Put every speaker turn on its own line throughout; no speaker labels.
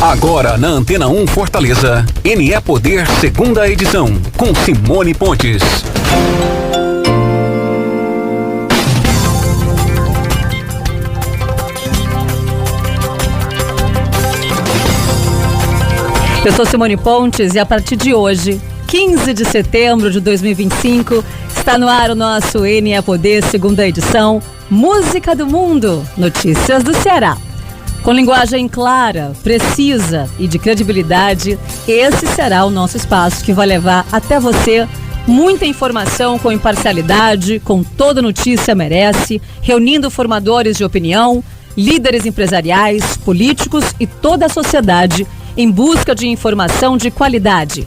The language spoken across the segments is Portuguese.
Agora na Antena 1 Fortaleza, NE Poder, segunda edição, com Simone Pontes.
Eu sou Simone Pontes e a partir de hoje, 15 de setembro de 2025, está no ar o nosso NE Poder, segunda edição, Música do Mundo, Notícias do Ceará. Com linguagem clara, precisa e de credibilidade, esse será o nosso espaço que vai levar até você muita informação com imparcialidade, com toda notícia merece, reunindo formadores de opinião, líderes empresariais, políticos e toda a sociedade em busca de informação de qualidade.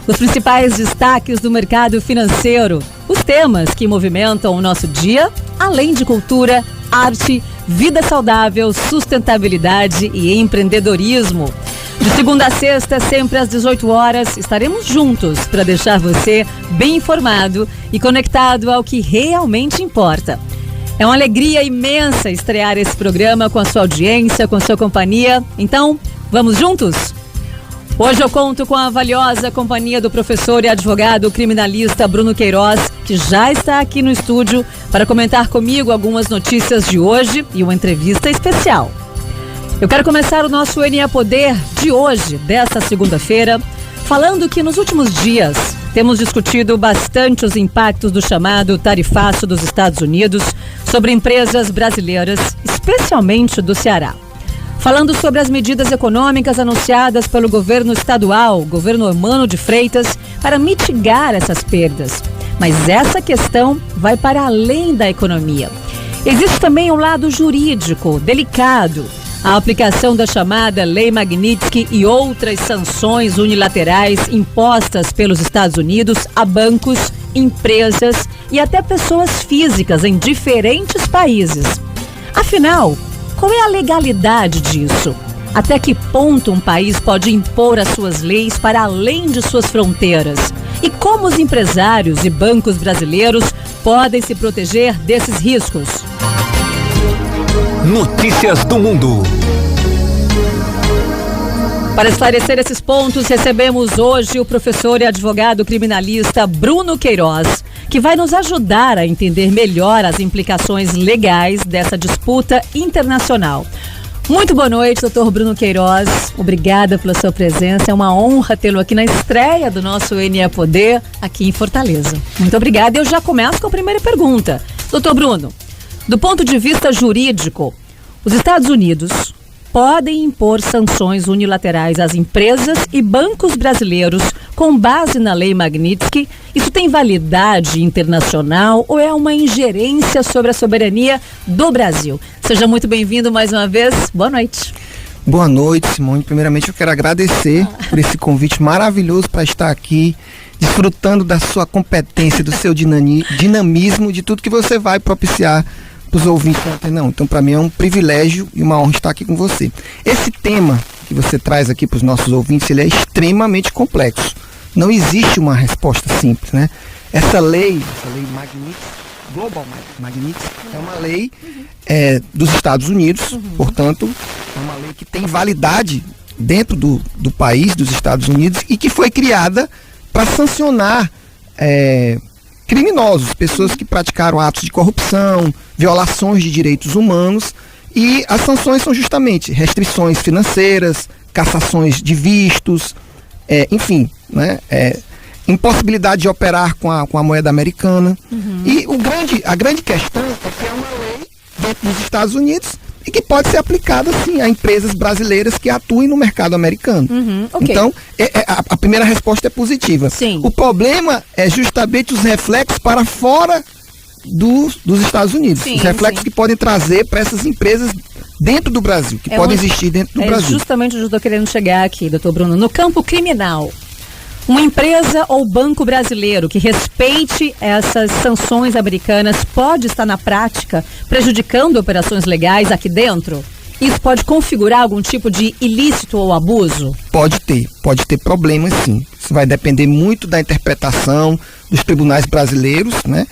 Os principais destaques do mercado financeiro, os temas que movimentam o nosso dia, além de cultura, arte, vida saudável, sustentabilidade e empreendedorismo. De segunda a sexta, sempre às 18 horas, estaremos juntos para deixar você bem informado e conectado ao que realmente importa. É uma alegria imensa estrear esse programa com a sua audiência, com a sua companhia. Então, vamos juntos? Hoje eu conto com a valiosa companhia do professor e advogado criminalista Bruno Queiroz, que já está aqui no estúdio para comentar comigo algumas notícias de hoje e uma entrevista especial. Eu quero começar o nosso NE Poder de hoje, desta segunda-feira, falando que nos últimos dias temos discutido bastante os impactos do chamado tarifaço dos Estados Unidos sobre empresas brasileiras, especialmente do Ceará. Falando sobre as medidas econômicas anunciadas pelo governo estadual, governo Hermano de Freitas, para mitigar essas perdas. Mas essa questão vai para além da economia. Existe também um lado jurídico, delicado. A aplicação da chamada Lei Magnitsky e outras sanções unilaterais impostas pelos Estados Unidos a bancos, empresas e até pessoas físicas em diferentes países. Afinal, qual é a legalidade disso? Até que ponto um país pode impor as suas leis para além de suas fronteiras? E como os empresários e bancos brasileiros podem se proteger desses riscos?
Notícias do Mundo.
Para esclarecer esses pontos, recebemos hoje o professor e advogado criminalista Bruno Queiroz, que vai nos ajudar a entender melhor as implicações legais dessa disputa internacional. Muito boa noite, doutor Bruno Queiroz. Obrigada pela sua presença. É uma honra tê-lo aqui na estreia do nosso NE Poder, aqui em Fortaleza. Muito obrigada. Eu já começo com a primeira pergunta. Doutor Bruno, do ponto de vista jurídico, os Estados Unidos podem impor sanções unilaterais às empresas e bancos brasileiros com base na Lei Magnitsky. Isso tem validade internacional ou é uma ingerência sobre a soberania do Brasil? Seja muito bem-vindo mais uma vez. Boa noite.
Boa noite, Simone. Primeiramente, eu quero agradecer por esse convite maravilhoso para estar aqui, desfrutando da sua competência, do seu dinamismo, de tudo que você vai propiciar para os ouvintes da Antena 1. Então, para mim é um privilégio e uma honra estar aqui com você. Esse tema que você traz aqui para os nossos ouvintes, ele é extremamente complexo. Não existe uma resposta simples, né? Essa lei Magnitsky, Global Magnitsky, é uma lei dos Estados Unidos, portanto, é uma lei que tem validade dentro do país, dos Estados Unidos, e que foi criada para sancionar criminosos, pessoas que praticaram atos de corrupção, violações de direitos humanos, e as sanções são justamente restrições financeiras, cassações de vistos, enfim, né, impossibilidade de operar com a moeda americana. E a grande questão é que é uma lei dentro dos Estados Unidos e que pode ser aplicada, sim, a empresas brasileiras que atuem no mercado americano.
Okay.
Então, a primeira resposta é positiva.
Sim.
O problema é justamente os reflexos para fora dos Estados Unidos.
Sim,
os reflexos que podem trazer para essas empresas dentro do Brasil, que podem existir dentro do Brasil.
Justamente onde eu estou querendo chegar aqui, doutor Bruno. No campo criminal, uma empresa ou banco brasileiro que respeite essas sanções americanas pode estar na prática prejudicando operações legais aqui dentro? Isso pode configurar algum tipo de ilícito ou abuso?
Pode ter problemas, sim. Isso vai depender muito da interpretação dos tribunais brasileiros, né?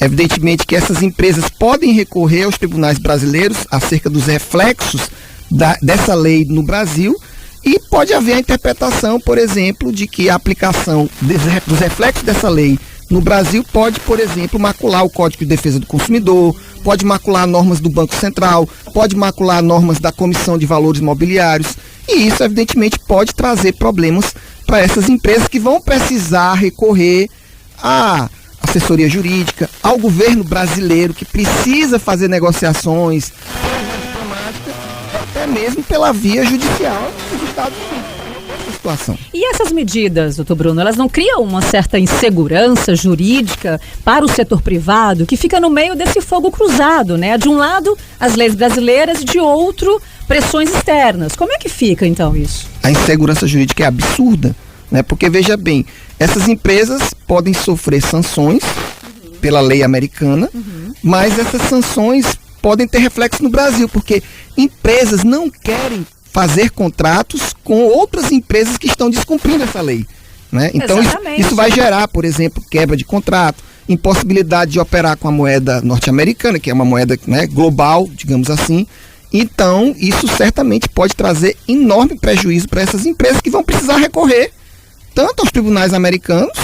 Evidentemente que essas empresas podem recorrer aos tribunais brasileiros acerca dos reflexos dessa lei no Brasil, E pode haver a interpretação, por exemplo, de que a aplicação dos reflexos dessa lei no Brasil pode, por exemplo, macular o Código de Defesa do Consumidor, pode macular normas do Banco Central, pode macular normas da Comissão de Valores Mobiliários, e isso, evidentemente, pode trazer problemas para essas empresas que vão precisar recorrer à assessoria jurídica, ao governo brasileiro, que precisa fazer negociações, até mesmo pela via judicial dos Estados Unidos. Situação.
E essas medidas, doutor Bruno, elas não criam uma certa insegurança jurídica para o setor privado que fica no meio desse fogo cruzado, né? De um lado, as leis brasileiras e de outro, pressões externas. Como é que fica, então, isso?
A insegurança jurídica é absurda, né? Porque, veja bem, essas empresas podem sofrer sanções pela lei americana, mas essas sanções podem ter reflexo no Brasil, porque empresas não querem fazer contratos com outras empresas que estão descumprindo essa lei, né? Então isso vai gerar, por exemplo, quebra de contrato, impossibilidade de operar com a moeda norte-americana, que é uma moeda, né, global, digamos assim. Então isso certamente pode trazer enorme prejuízo para essas empresas que vão precisar recorrer tanto aos tribunais americanos,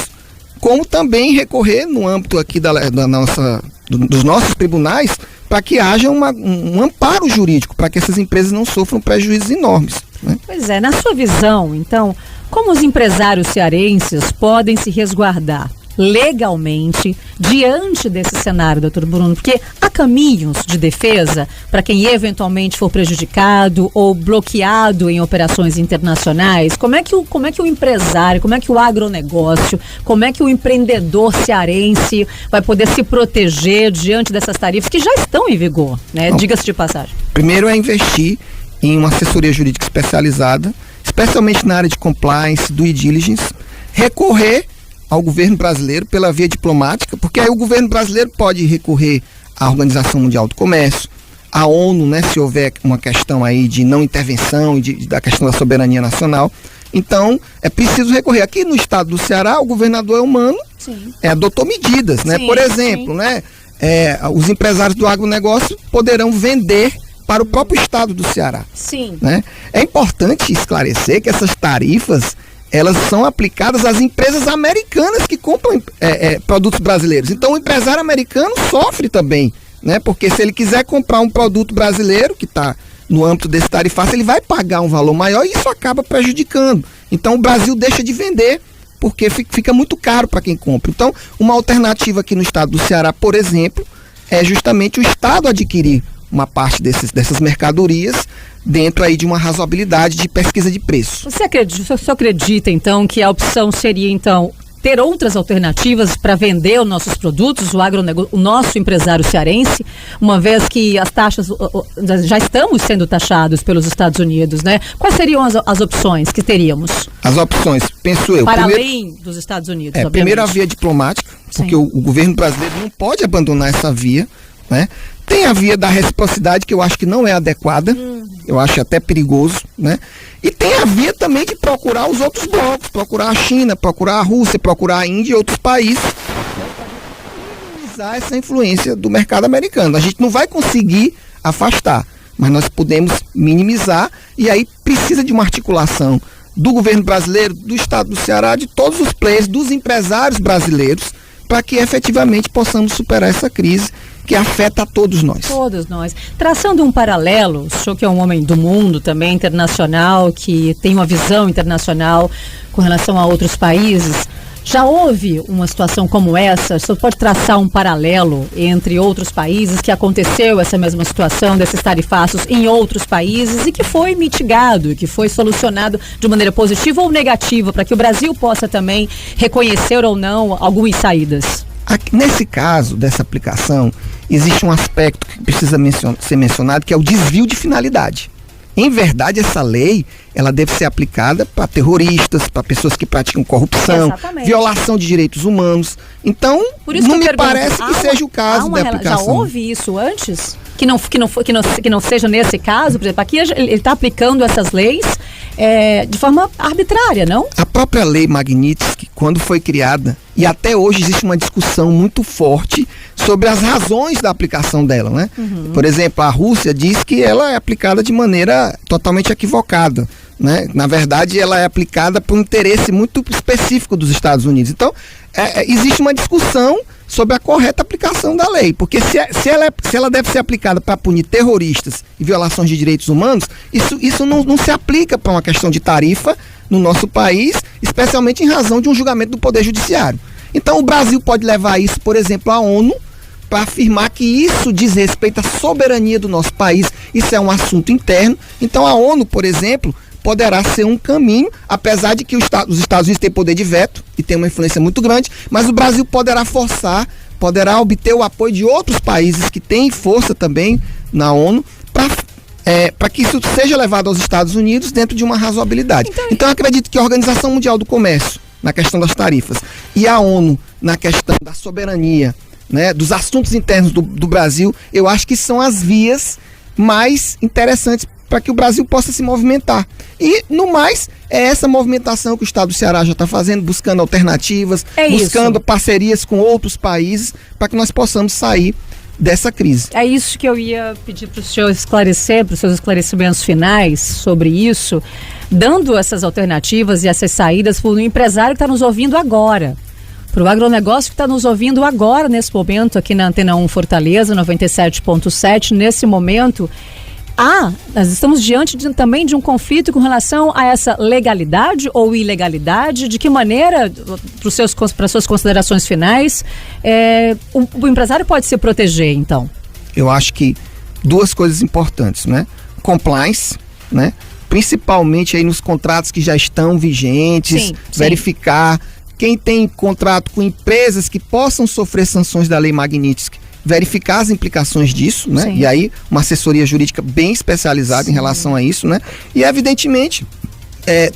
como também recorrer no âmbito aqui dos nossos tribunais, para que haja um amparo jurídico, para que essas empresas não sofram prejuízos enormes, né?
Pois é, na sua visão, então, como os empresários cearenses podem se resguardar legalmente diante desse cenário, doutor Bruno? Porque há caminhos de defesa para quem eventualmente for prejudicado ou bloqueado em operações internacionais. Como é que o empresário, como é que o agronegócio, como é que o empreendedor cearense vai poder se proteger diante dessas tarifas que já estão em vigor, né? Diga-se de passagem.
Primeiro é investir em uma assessoria jurídica especializada, especialmente na área de compliance, due diligence, recorrer ao governo brasileiro pela via diplomática, porque aí o governo brasileiro pode recorrer à Organização Mundial do Comércio, à ONU, né, se houver uma questão aí de não intervenção e da questão da soberania nacional. Então, é preciso recorrer. Aqui no estado do Ceará, o governador Eumano adotou medidas, né? Por exemplo, né, os empresários do agronegócio poderão vender para o próprio estado do Ceará. Né? É importante esclarecer que essas tarifas elas são aplicadas às empresas americanas que compram produtos brasileiros. Então o empresário americano sofre também, né? Porque se ele quiser comprar um produto brasileiro que está no âmbito desse tarifácio, ele vai pagar um valor maior e isso acaba prejudicando. Então o Brasil deixa de vender porque fica muito caro para quem compra. Então uma alternativa aqui no estado do Ceará, por exemplo, é justamente o estado adquirir uma parte dessas mercadorias dentro aí de uma razoabilidade de pesquisa de preço.
Você acredita, então, que a opção seria, então, ter outras alternativas para vender os nossos produtos, o nosso empresário cearense, uma vez que as taxas já estamos sendo taxados pelos Estados Unidos, né? Quais seriam as opções que teríamos?
As opções, penso eu.
Para além dos Estados Unidos, obviamente.
Primeiro a via diplomática, porque o governo brasileiro não pode abandonar essa via, né? Tem a via da reciprocidade, que eu acho que não é adequada, eu acho até perigoso, né? E tem a via também de procurar os outros blocos, procurar a China, procurar a Rússia, procurar a Índia e outros países, para minimizar essa influência do mercado americano. A gente não vai conseguir afastar, mas nós podemos minimizar, e aí precisa de uma articulação do governo brasileiro, do estado do Ceará, de todos os players, dos empresários brasileiros, para que efetivamente possamos superar essa crise que afeta a todos nós.
Todos nós. Traçando um paralelo, o senhor que é um homem do mundo também, internacional, que tem uma visão internacional com relação a outros países, já houve uma situação como essa? O senhor pode traçar um paralelo entre outros países que aconteceu essa mesma situação desses tarifaços em outros países e que foi mitigado, que foi solucionado de maneira positiva ou negativa, para que o Brasil possa também reconhecer ou não algumas saídas?
Nesse caso dessa aplicação, existe um aspecto que precisa ser mencionado, que é o desvio de finalidade. Em verdade, essa lei, ela deve ser aplicada para terroristas, para pessoas que praticam corrupção, violação de direitos humanos. Então, não me parece que seja o caso da aplicação.
Já houve isso antes? Que não seja nesse caso? Por exemplo, aqui ele está aplicando essas leis de forma arbitrária, não?
A própria lei Magnitsky, quando foi criada, e até hoje existe uma discussão muito forte sobre as razões da aplicação dela, né? Por exemplo, a Rússia diz que ela é aplicada de maneira totalmente equivocada, né? Na verdade, ela é aplicada por um interesse muito específico dos Estados Unidos. Então, existe uma discussão sobre a correta aplicação da lei, porque se ela deve ser aplicada para punir terroristas e violações de direitos humanos, isso não se aplica para uma questão de tarifa no nosso país, especialmente em razão de um julgamento do Poder Judiciário. Então, o Brasil pode levar isso, por exemplo, à ONU, para afirmar que isso diz respeito à soberania do nosso país, isso é um assunto interno. Então, a ONU, por exemplo, poderá ser um caminho, apesar de que os Estados Unidos têm poder de veto e tem uma influência muito grande, mas o Brasil poderá obter o apoio de outros países que têm força também na ONU para que isso seja levado aos Estados Unidos dentro de uma razoabilidade. Então eu acredito que a Organização Mundial do Comércio, na questão das tarifas, e a ONU, na questão da soberania, né, dos assuntos internos do Brasil, eu acho que são as vias mais interessantes para que o Brasil possa se movimentar. E, no mais, é essa movimentação que o Estado do Ceará já está fazendo, buscando alternativas, buscando parcerias com outros países, para que nós possamos sair dessa crise.
É isso que eu ia pedir para o senhor esclarecer, para os seus esclarecimentos finais sobre isso, dando essas alternativas e essas saídas para o empresário que está nos ouvindo agora. Para o agronegócio que está nos ouvindo agora, nesse momento, aqui na Antena 1 Fortaleza, 97.7, nesse momento... nós estamos diante também de um conflito com relação a essa legalidade ou ilegalidade. De que maneira, para suas considerações finais, o empresário pode se proteger, então?
Eu acho que duas coisas importantes, né? Compliance, né? Principalmente aí nos contratos que já estão vigentes, verificar quem tem contrato com empresas que possam sofrer sanções da Lei Magnitsky, verificar as implicações disso, né? E aí uma assessoria jurídica bem especializada em relação a isso, né? E evidentemente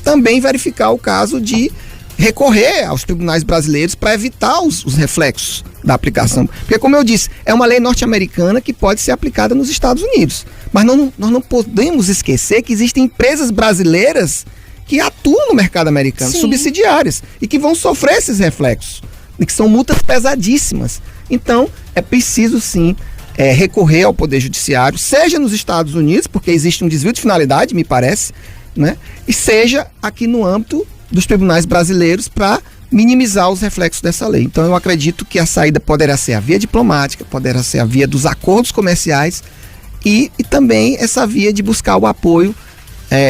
também verificar o caso de recorrer aos tribunais brasileiros para evitar os reflexos da aplicação. Porque, como eu disse, é uma lei norte-americana que pode ser aplicada nos Estados Unidos. Mas nós não podemos esquecer que existem empresas brasileiras que atuam no mercado americano, subsidiárias, e que vão sofrer esses reflexos, e que são multas pesadíssimas. Então, é preciso sim recorrer ao Poder Judiciário, seja nos Estados Unidos, porque existe um desvio de finalidade, me parece, né? E seja aqui no âmbito dos tribunais brasileiros para minimizar os reflexos dessa lei. Então, eu acredito que a saída poderá ser a via diplomática, poderá ser a via dos acordos comerciais e também essa via de buscar o apoio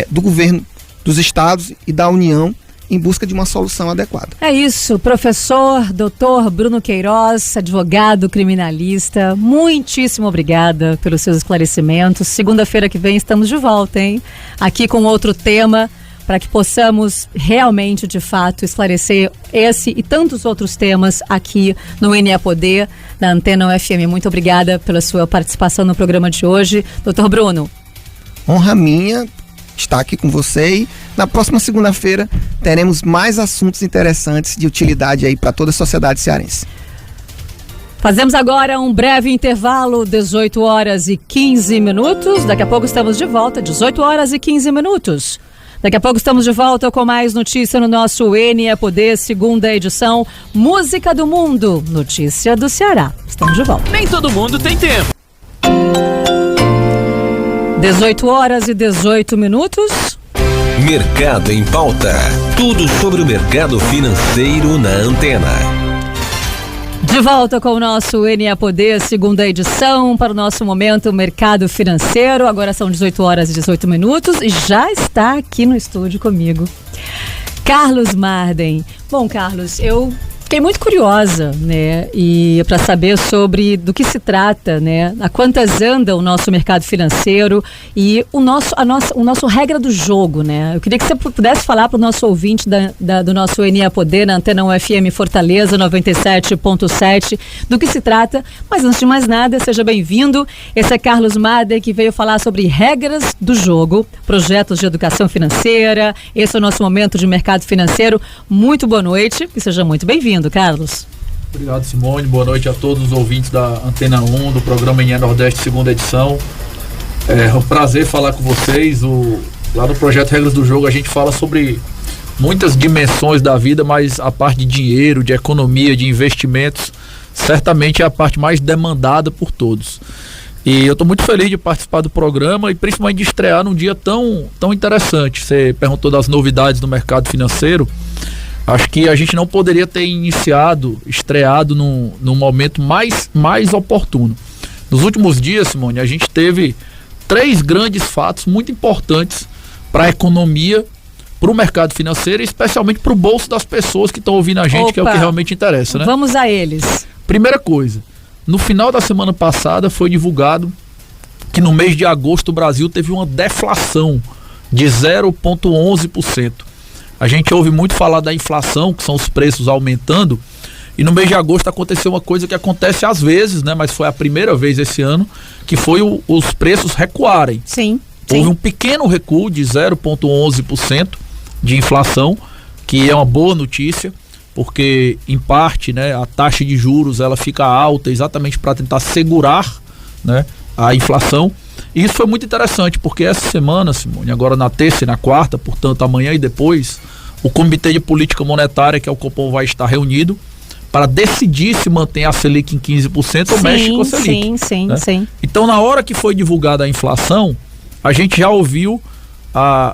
do governo dos estados e da União em busca de uma solução adequada.
É isso, professor, doutor Bruno Queiroz, advogado criminalista, muitíssimo obrigada pelos seus esclarecimentos. Segunda-feira que vem estamos de volta, hein? Aqui com outro tema, para que possamos realmente, de fato, esclarecer esse e tantos outros temas aqui no NE Poder, na Antena UFM. Muito obrigada pela sua participação no programa de hoje. Doutor Bruno.
Honra minha estar aqui com você e na próxima segunda-feira teremos mais assuntos interessantes de utilidade aí para toda a sociedade cearense.
Fazemos agora um breve intervalo, 18 horas e 15 minutos. Daqui a pouco estamos de volta, 18 horas e 15 minutos. Daqui a pouco estamos de volta com mais notícia no nosso NE Poder, segunda edição, Música do Mundo, notícia do Ceará. Estamos de volta.
Nem todo mundo tem tempo.
18 horas e 18 minutos.
Mercado em Pauta. Tudo sobre o mercado financeiro na Antena.
De volta com o nosso NE Poder, segunda edição, para o nosso momento Mercado Financeiro. Agora são 18 horas e 18 minutos e já está aqui no estúdio comigo Carlos Marden. Bom, Carlos, eu fiquei muito curiosa, né, e para saber sobre do que se trata, né, a quantas anda o nosso mercado financeiro e o nosso regra do jogo, né. Eu queria que você pudesse falar para o nosso ouvinte do nosso NE Poder, na Antena UFM Fortaleza 97.7, do que se trata. Mas antes de mais nada, seja bem-vindo. Esse é Carlos Marden, que veio falar sobre regras do jogo, projetos de educação financeira. Esse é o nosso momento de mercado financeiro. Muito boa noite e seja muito bem-vindo, Carlos.
Obrigado, Simone. Boa noite a todos os ouvintes da Antena 1, do programa NE Nordeste, segunda edição. É um prazer falar com vocês. Lá no projeto Regras do Jogo a gente fala sobre muitas dimensões da vida, mas a parte de dinheiro, de economia, de investimentos, certamente é a parte mais demandada por todos. E eu estou muito feliz de participar do programa e principalmente de estrear num dia tão interessante. Você perguntou das novidades do mercado financeiro. Acho que a gente não poderia ter estreado num momento mais oportuno. Nos últimos dias, Simone, a gente teve 3 grandes fatos muito importantes para a economia, para o mercado financeiro e especialmente para o bolso das pessoas que estão ouvindo a gente, que é o que realmente interessa, né?
Vamos a eles.
Primeira coisa, no final da semana passada foi divulgado que no mês de agosto o Brasil teve uma deflação de 0,11%. A gente ouve muito falar da inflação, que são os preços aumentando, e no mês de agosto aconteceu uma coisa que acontece às vezes, né? Mas foi a primeira vez esse ano, que foi os preços recuarem.
Sim.
Houve um pequeno recuo de 0,11% de inflação, que é uma boa notícia, porque em parte, né, a taxa de juros ela fica alta exatamente para tentar segurar, né, a inflação. E isso foi muito interessante, porque essa semana, Simone, agora na terça e na quarta, portanto amanhã e depois, o Comitê de Política Monetária, que é o Copom, vai estar reunido para decidir se mantém a Selic em 15% ou mexe com a Selic.
Sim.
Então, na hora que foi divulgada a inflação, a gente já ouviu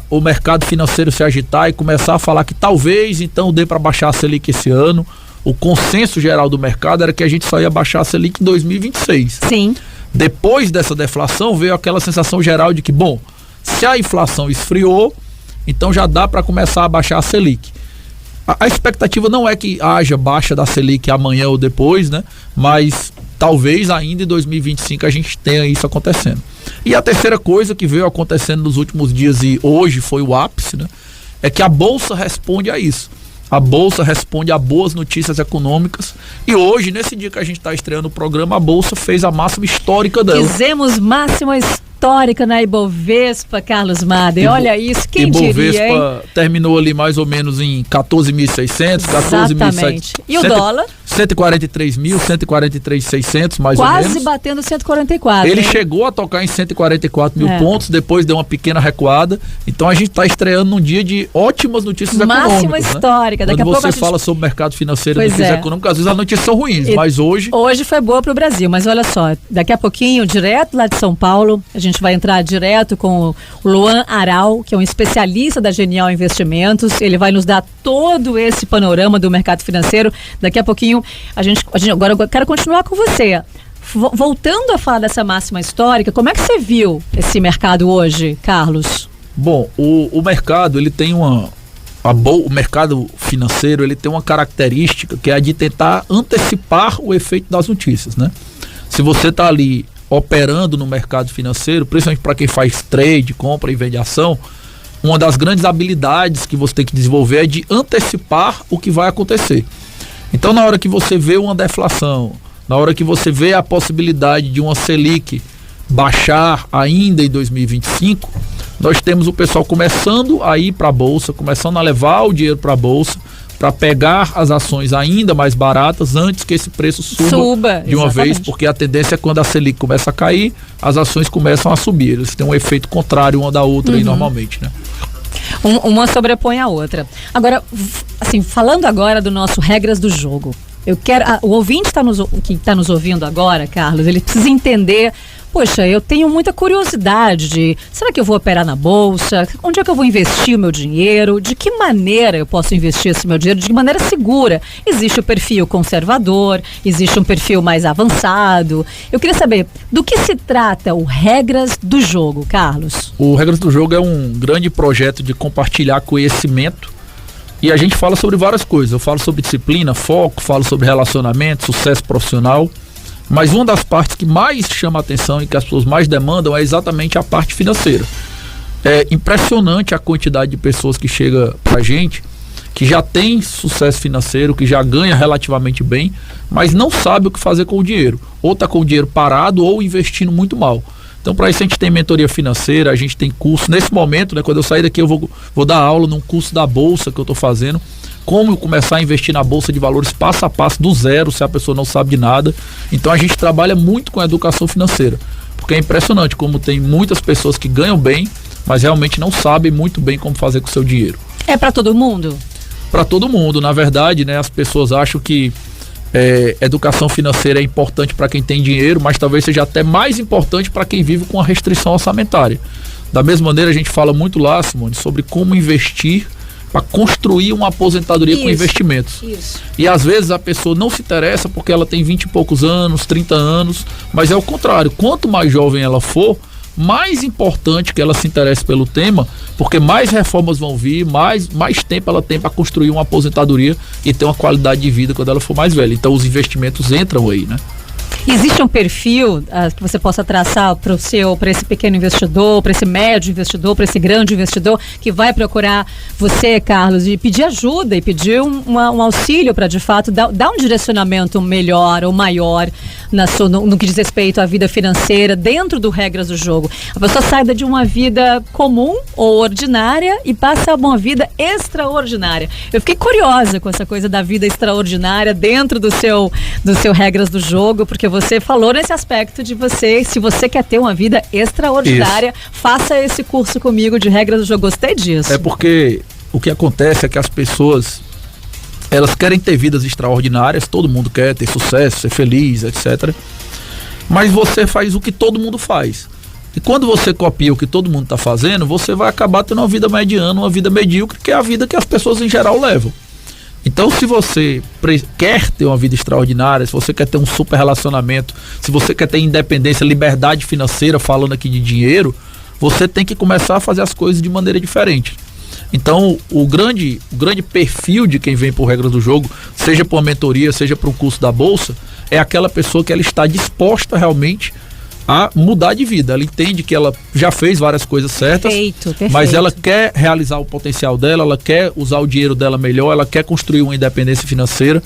o mercado financeiro se agitar e começar a falar que talvez então dê para baixar a Selic esse ano. O consenso geral do mercado era que a gente só ia baixar a Selic em 2026.
Sim.
Depois dessa deflação veio aquela sensação geral de que, bom, se a inflação esfriou, então já dá para começar a baixar a Selic. A expectativa não é que haja baixa da Selic amanhã ou depois, né? Mas talvez ainda em 2025 a gente tenha isso acontecendo. E a terceira coisa que veio acontecendo nos últimos dias e hoje foi o ápice, né? É que a Bolsa responde a isso. A Bolsa responde a boas notícias econômicas e hoje, nesse dia que a gente está estreando o programa, a Bolsa fez a máxima histórica dela.
Fizemos máxima histórica na Ibovespa, Carlos Mader. Olha isso, quem diria, hein?
Ibovespa terminou ali mais ou menos em 14.600, 14.700.
Exatamente. E o dólar?
143.000, 143.600 mais ou menos.
Quase batendo 144.
Ele chegou a tocar em 144 mil pontos, depois deu uma pequena recuada. Então a gente está estreando num dia de ótimas notícias econômicas.
Máxima histórica.
Daqui
Quando
a pouco você fala sobre o mercado financeiro e notícias econômicas, às vezes as notícias são ruins, mas hoje...
Hoje foi boa para o Brasil, mas olha só, daqui a pouquinho, direto lá de São Paulo, a gente vai entrar direto com o Luan Aral, que é um especialista da Genial Investimentos. Ele vai nos dar todo esse panorama do mercado financeiro. Daqui a pouquinho, agora eu quero continuar com você. Voltando a falar dessa máxima histórica, como é que você viu esse mercado hoje, Carlos?
Bom, o mercado, ele tem o mercado financeiro, ele tem uma característica que é a de tentar antecipar o efeito das notícias, né? Se você está ali operando no mercado financeiro, principalmente para quem faz trade, compra e vende ação, uma das grandes habilidades que você tem que desenvolver é de antecipar o que vai acontecer. Então, na hora que você vê uma deflação, na hora que você vê a possibilidade de uma Selic baixar ainda em 2025, nós temos o pessoal começando a ir para a Bolsa, começando a levar o dinheiro para a Bolsa, para pegar as ações ainda mais baratas antes que esse preço suba de uma vez, porque a tendência é quando a Selic começa a cair, as ações começam a subir. Eles têm um efeito contrário uma da outra aí normalmente, né?
Uma sobrepõe a outra. Agora, assim, falando agora do nosso regras do jogo, eu quero, o ouvinte que está nos ouvindo agora, Carlos, ele precisa entender. Poxa, eu tenho muita curiosidade de, será que eu vou operar na Bolsa? Onde é que eu vou investir o meu dinheiro? De que maneira eu posso investir esse meu dinheiro? De que maneira segura? Existe o perfil conservador, existe um perfil mais avançado. Eu queria saber, do que se trata o Regras do Jogo, Carlos?
O Regras do Jogo é um grande projeto de compartilhar conhecimento e a gente fala sobre várias coisas. Eu falo sobre disciplina, foco, falo sobre relacionamento, sucesso profissional. Mas uma das partes que mais chama a atenção e que as pessoas mais demandam é exatamente a parte financeira. É impressionante a quantidade de pessoas que chega pra gente, que já tem sucesso financeiro, que já ganha relativamente bem, mas não sabe o que fazer com o dinheiro. Ou tá com o dinheiro parado ou investindo muito mal. Então, para isso a gente tem mentoria financeira, a gente tem curso. Nesse momento, né, quando eu sair daqui, eu vou dar aula num curso da Bolsa que eu estou fazendo. Como começar a investir na Bolsa de Valores passo a passo, do zero, se a pessoa não sabe de nada. Então, a gente trabalha muito com a educação financeira. Porque é impressionante como tem muitas pessoas que ganham bem, mas realmente não sabem muito bem como fazer com o seu dinheiro.
É para todo mundo?
Para todo mundo, na verdade, né? As pessoas acham que educação financeira é importante para quem tem dinheiro, mas talvez seja até mais importante para quem vive com a restrição orçamentária. Da mesma maneira, a gente fala muito lá, Simone, sobre como investir para construir uma aposentadoria com investimentos. E às vezes a pessoa não se interessa porque ela tem 20 e poucos anos, 30 anos, mas é o contrário. Quanto mais jovem ela for, mais importante que ela se interesse pelo tema, porque mais reformas vão vir, mais tempo ela tem para construir uma aposentadoria e ter uma qualidade de vida quando ela for mais velha. Então os investimentos entram aí, né?
Existe um perfil que você possa traçar para esse pequeno investidor, para esse médio investidor, para esse grande investidor que vai procurar você, Carlos, e pedir ajuda e pedir um auxílio para de fato dar um direcionamento melhor ou maior no que diz respeito à vida financeira dentro do regras do jogo. A pessoa sai de uma vida comum ou ordinária e passa a uma vida extraordinária. Eu fiquei curiosa com essa coisa da vida extraordinária dentro do seu regras do jogo, porque você falou nesse aspecto de se você quer ter uma vida extraordinária, faça esse curso comigo de regras do jogo. Gostei disso.
É porque o que acontece é que as pessoas, elas querem ter vidas extraordinárias, todo mundo quer ter sucesso, ser feliz, etc. Mas você faz o que todo mundo faz. E quando você copia o que todo mundo está fazendo, você vai acabar tendo uma vida mediana, uma vida medíocre, que é a vida que as pessoas em geral levam. Então, se você quer ter uma vida extraordinária, se você quer ter um super relacionamento, se você quer ter independência, liberdade financeira, falando aqui de dinheiro, você tem que começar a fazer as coisas de maneira diferente. Então, o grande perfil de quem vem por regras do jogo, seja por uma mentoria, seja por um curso da Bolsa, é aquela pessoa que ela está disposta realmente a mudar de vida. Ela entende que ela já fez várias coisas certas, perfeito. Mas ela quer realizar o potencial dela, ela quer usar o dinheiro dela melhor, ela quer construir uma independência financeira.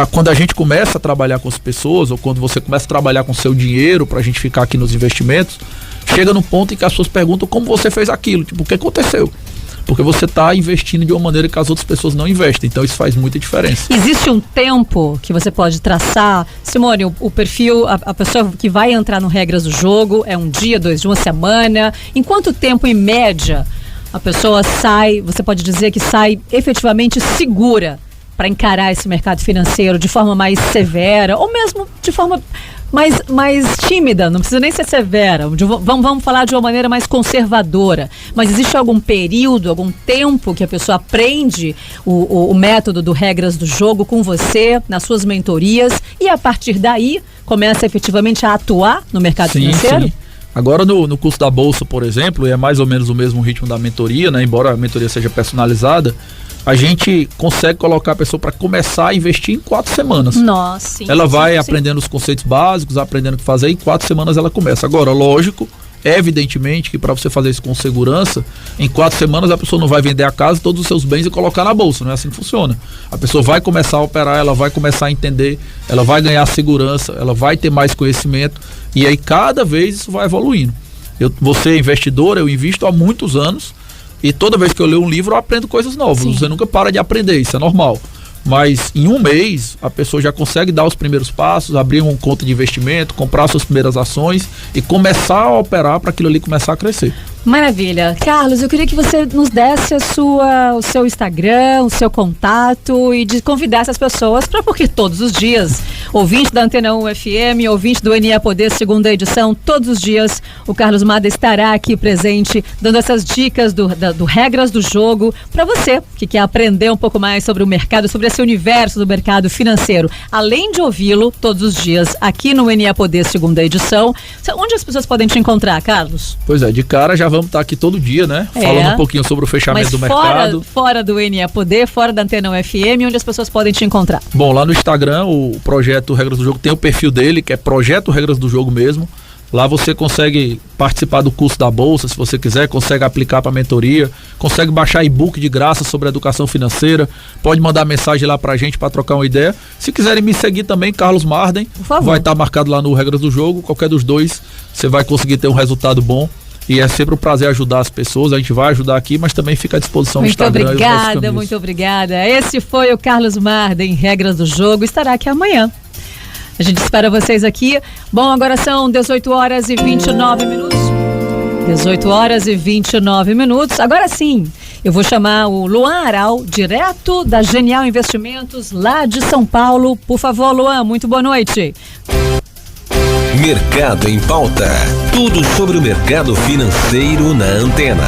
Quando a gente começa a trabalhar com as pessoas, ou quando você começa a trabalhar com o seu dinheiro, pra gente ficar aqui nos investimentos, chega num ponto em que as pessoas perguntam como você fez aquilo, tipo, o que aconteceu? Porque você está investindo de uma maneira que as outras pessoas não investem. Então isso faz muita diferença.
Existe um tempo que você pode traçar? Simone, o perfil, a pessoa que vai entrar no regras do jogo, é um dia, 2 dias, uma semana? Em quanto tempo, em média, a pessoa sai, você pode dizer que sai efetivamente segura para encarar esse mercado financeiro de forma mais severa, ou mesmo de forma mais tímida, não precisa nem ser severa, vamos falar de uma maneira mais conservadora, mas existe algum período, algum tempo que a pessoa aprende o método do regras do jogo com você, nas suas mentorias, e a partir daí começa efetivamente a atuar no mercado financeiro? Sim.
Agora no curso da Bolsa, por exemplo, é mais ou menos o mesmo ritmo da mentoria, né? Embora a mentoria seja personalizada, a gente consegue colocar a pessoa para começar a investir em 4 semanas.
Nossa, sim,
ela vai aprendendo os conceitos básicos, aprendendo o que fazer, e em 4 semanas ela começa. Agora, lógico, evidentemente que para você fazer isso com segurança, em 4 semanas a pessoa não vai vender a casa, todos os seus bens e colocar na bolsa, não é assim que funciona. A pessoa vai começar a operar, ela vai começar a entender, ela vai ganhar segurança, ela vai ter mais conhecimento, e aí cada vez isso vai evoluindo. Você é investidor, eu invisto há muitos anos, e toda vez que eu leio um livro eu aprendo coisas novas. Sim. Você nunca para de aprender, isso é normal. Mas em 1 mês a pessoa já consegue dar os primeiros passos, abrir uma conta de investimento, comprar suas primeiras ações e começar a operar para aquilo ali começar a crescer.
Maravilha. Carlos, eu queria que você nos desse o seu Instagram, o seu contato e convidasse as pessoas para, porque todos os dias, ouvinte da Antena 1 FM, ouvinte do NE Poder, segunda edição, todos os dias o Carlos Marda estará aqui presente, dando essas dicas do regras do jogo para você que quer aprender um pouco mais sobre o mercado, sobre esse universo do mercado financeiro. Além de ouvi-lo todos os dias aqui no NE Poder, segunda edição, onde as pessoas podem te encontrar, Carlos?
Pois é, de cara já vamos estar aqui todo dia, né? Falando um pouquinho sobre o fechamento do mercado.
Fora do NE Poder, fora da Antena 1 FM, onde as pessoas podem te encontrar?
Bom, lá no Instagram, o Projeto Regras do Jogo tem o perfil dele, que é Projeto Regras do Jogo mesmo. Lá você consegue participar do curso da Bolsa, se você quiser, consegue aplicar para a mentoria, consegue baixar e-book de graça sobre educação financeira, pode mandar mensagem lá pra gente para trocar uma ideia. Se quiserem me seguir também, Carlos Marden, vai estar marcado lá no Regras do Jogo, qualquer dos dois, você vai conseguir ter um resultado bom. E é sempre um prazer ajudar as pessoas, a gente vai ajudar aqui, mas também fica à disposição no Instagram.
Muito obrigada. Esse foi o Carlos Marden, Regras do Jogo, estará aqui amanhã. A gente espera vocês aqui. Bom, agora são 18 horas e 29 minutos. 18 horas e 29 minutos. Agora sim, Eu vou chamar o Luan Aral, direto da Genial Investimentos, lá de São Paulo. Por favor, Luan, muito boa noite.
Mercado em Pauta. Tudo sobre o mercado financeiro na Antena.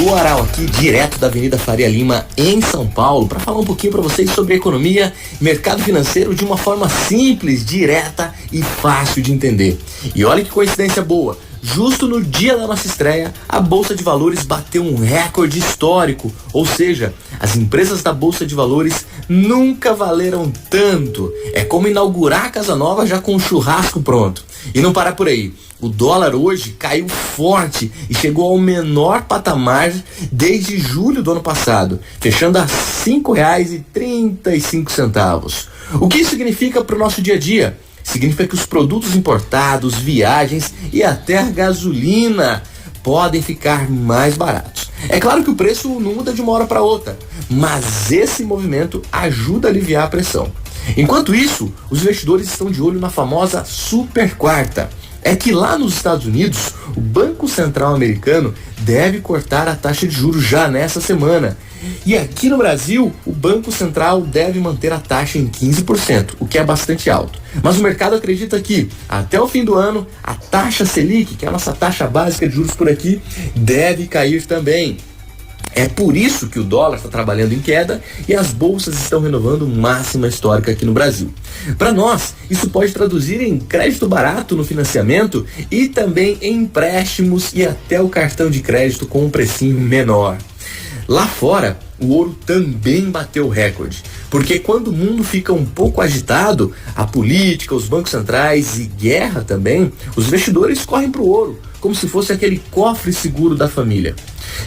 O Aral aqui, direto da Avenida Faria Lima, em São Paulo, para falar um pouquinho para vocês sobre economia e mercado financeiro de uma forma simples, direta e fácil de entender. E olha que coincidência boa, justo no dia da nossa estreia, a Bolsa de Valores bateu um recorde histórico, ou seja, as empresas da Bolsa de Valores nunca valeram tanto. É como inaugurar a casa nova já com um churrasco pronto. E não parar por aí. O dólar hoje caiu forte e chegou ao menor patamar desde julho do ano passado, fechando a R$ 5,35. O que isso significa para o nosso dia a dia? Significa que os produtos importados, viagens e até a gasolina podem ficar mais baratos. É claro que o preço não muda de uma hora para outra, mas esse movimento ajuda a aliviar a pressão. Enquanto isso, os investidores estão de olho na famosa super quarta. É que lá nos Estados Unidos, o Banco Central americano deve cortar a taxa de juros já nessa semana. E aqui no Brasil, o Banco Central deve manter a taxa em 15%, o que é bastante alto. Mas o mercado acredita que, até o fim do ano, a taxa Selic, que é a nossa taxa básica de juros por aqui, deve cair também. É por isso que o dólar está trabalhando em queda e as bolsas estão renovando máxima histórica aqui no Brasil. Para nós, isso pode traduzir em crédito barato no financiamento e também em empréstimos e até o cartão de crédito com um precinho menor. Lá fora, o ouro também bateu recorde, porque quando o mundo fica um pouco agitado, a política, os bancos centrais e guerra também, os investidores correm para o ouro, como se fosse aquele cofre seguro da família.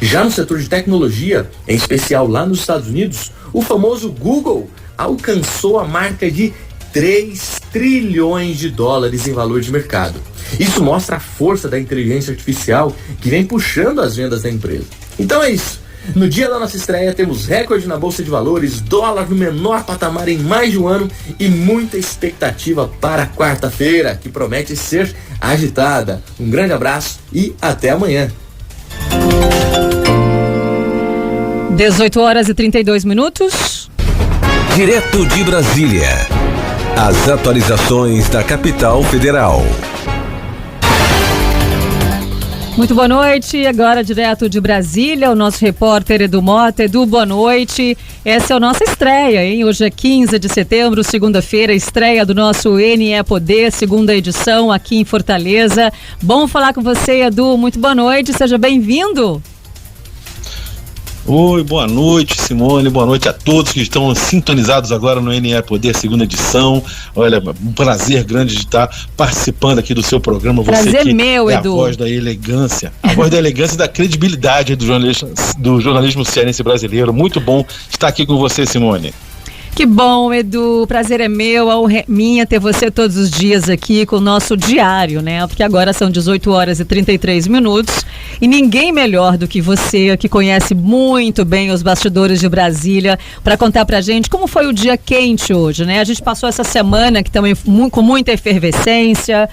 Já no setor de tecnologia, em especial lá nos Estados Unidos, o famoso Google alcançou a marca de 3 trilhões de dólares em valor de mercado. Isso mostra a força da inteligência artificial que vem puxando as vendas da empresa. Então é isso. No dia da nossa estreia temos recorde na Bolsa de Valores, dólar no menor patamar em mais de um ano e muita expectativa para quarta-feira, que promete ser agitada. Um grande abraço e até amanhã.
18h32.
Direto de Brasília. As atualizações da capital federal.
Muito boa noite, agora direto de Brasília, o nosso repórter Edu Mota. Edu, boa noite. Essa é a nossa estreia, hein? Hoje é 15 de setembro, segunda-feira, estreia do nosso NE Poder, segunda edição aqui em Fortaleza. Bom falar com você, Edu. Muito boa noite, seja bem-vindo.
Oi, boa noite, Simone, boa noite a todos que estão sintonizados agora no NE Poder, segunda edição. Olha, um prazer grande de estar participando aqui do seu programa. Você
prazer
que
meu,
é
Edu.
A voz da elegância, a voz da elegância e da credibilidade do jornalismo cearense brasileiro. Muito bom estar aqui com você, Simone.
Que bom, Edu, o prazer é meu, a honra é minha ter você todos os dias aqui com o nosso diário, né? Porque agora são 18h33 e ninguém melhor do que você, que conhece muito bem os bastidores de Brasília, para contar pra gente como foi o dia quente hoje, né? A gente passou essa semana que também com muita efervescência,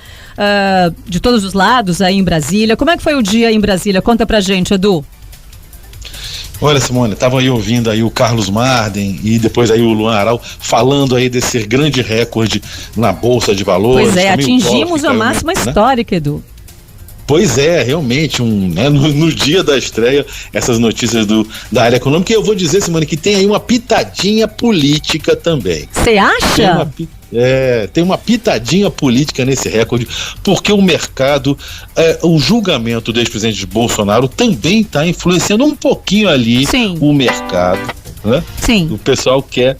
de todos os lados aí em Brasília. Como é que foi o dia em Brasília? Conta pra gente, Edu.
Olha, Simone, estavam aí ouvindo aí o Carlos Marden e depois aí o Luan Aral falando aí desse grande recorde na Bolsa de Valores.
Pois é, atingimos a máxima histórica, Edu.
Pois é, realmente, no dia da estreia, essas notícias da área econômica, e eu vou dizer, Simone, que tem aí uma pitadinha política também.
Você acha?
Tem uma pitadinha política nesse recorde, porque o mercado, o julgamento do ex-presidente Bolsonaro também está influenciando um pouquinho ali.
Sim.
O mercado, né?
Sim.
O pessoal quer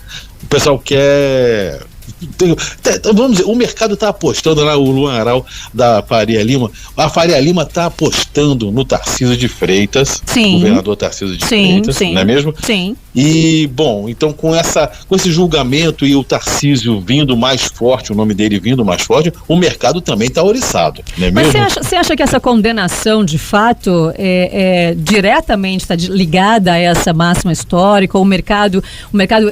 vamos dizer, o mercado está apostando lá, o Luan Aral da Faria Lima, a Faria Lima está apostando no Tarcísio de Freitas,
sim,
governador Tarcísio de Freitas,
sim,
não é mesmo?
Sim.
E, bom, então com esse julgamento e o Tarcísio vindo mais forte, o nome dele vindo mais forte, o mercado também está oriçado, não é mesmo?
Mas você acha que essa condenação, de fato, diretamente está ligada a essa máxima histórica? O mercado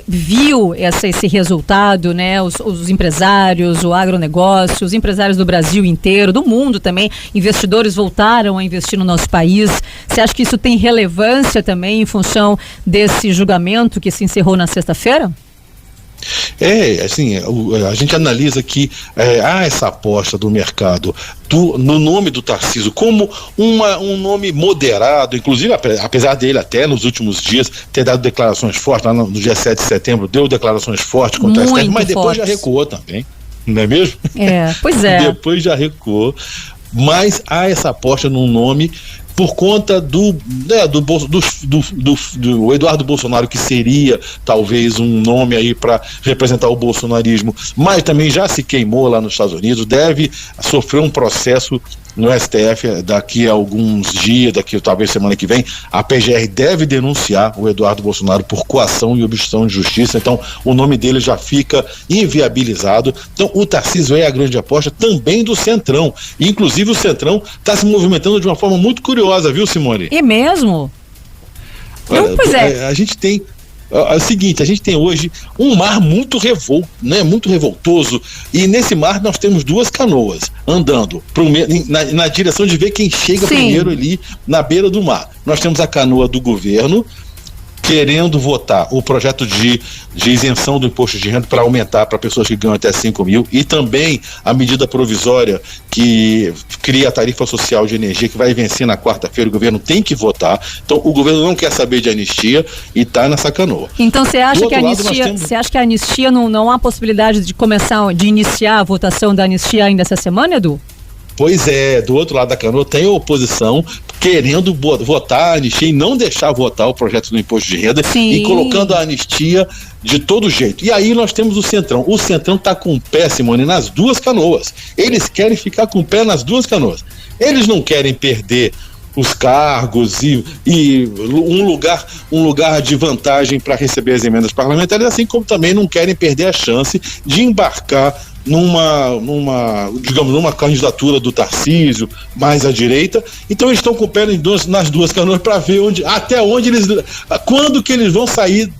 viu esse resultado, né? os empresários, o agronegócio, os empresários do Brasil inteiro, do mundo também, investidores voltaram a investir no nosso país. Você acha que isso tem relevância também em função desse julgamento que se encerrou na sexta-feira?
Assim, a gente analisa que há essa aposta do mercado no nome do Tarcísio como um nome moderado, inclusive apesar dele até nos últimos dias ter dado declarações fortes, lá no dia 7 de setembro deu declarações fortes contra a STF, mas depois já recuou também, não é mesmo?
Pois é.
Depois já recuou, mas há essa aposta num nome por conta do Eduardo Bolsonaro, que seria talvez um nome aí para representar o bolsonarismo, mas também já se queimou lá nos Estados Unidos, deve sofrer um processo no STF daqui a alguns dias, daqui talvez semana que vem. A PGR deve denunciar o Eduardo Bolsonaro por coação e obstrução de justiça, então o nome dele já fica inviabilizado. Então o Tarcísio é a grande aposta também do Centrão, inclusive o Centrão está se movimentando de uma forma muito curiosa, viu, Simone?
É mesmo? Pois é.
A gente tem é o seguinte, a gente tem hoje um mar muito revolto, né? Muito revoltoso, e nesse mar nós temos duas canoas andando na direção de ver quem chega primeiro ali na beira do mar. Nós temos a canoa do governo querendo votar o projeto de isenção do imposto de renda para aumentar para pessoas que ganham até 5 mil, e também a medida provisória que cria a tarifa social de energia, que vai vencer na quarta-feira. O governo tem que votar. Então o governo não quer saber de anistia e está nessa canoa.
Então você acha que a anistia não há possibilidade de iniciar a votação da anistia ainda essa semana, Edu?
Pois é, do outro lado da canoa tem a oposição querendo votar a anistia e não deixar votar o projeto do imposto de renda. Sim. E colocando a anistia de todo jeito. E aí nós temos o Centrão. O Centrão está com o pé, Simone, nas duas canoas. Eles querem ficar com o pé nas duas canoas. Eles não querem perder os cargos e um lugar de vantagem para receber as emendas parlamentares, assim como também não querem perder a chance de embarcar numa candidatura do Tarcísio mais à direita. Então eles estão com o pé nas duas canoas para ver quando que eles vão sair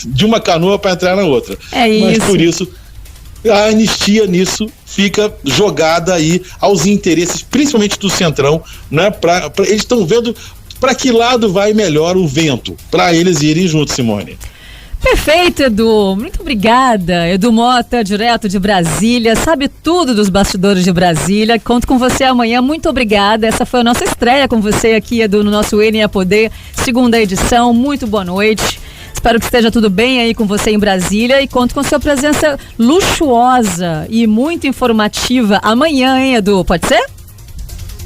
de uma canoa para entrar na outra. Mas por isso a anistia nisso fica jogada aí aos interesses, principalmente do Centrão, né? Eles estão vendo para que lado vai melhor o vento, para eles irem juntos, Simone.
Perfeito, Edu. Muito obrigada. Edu Mota, direto de Brasília, sabe tudo dos bastidores de Brasília. Conto com você amanhã. Muito obrigada. Essa foi a nossa estreia com você aqui, Edu, no nosso NE Poder, segunda edição. Muito boa noite. Espero que esteja tudo bem aí com você em Brasília e conto com sua presença luxuosa e muito informativa amanhã, hein, Edu? Pode ser?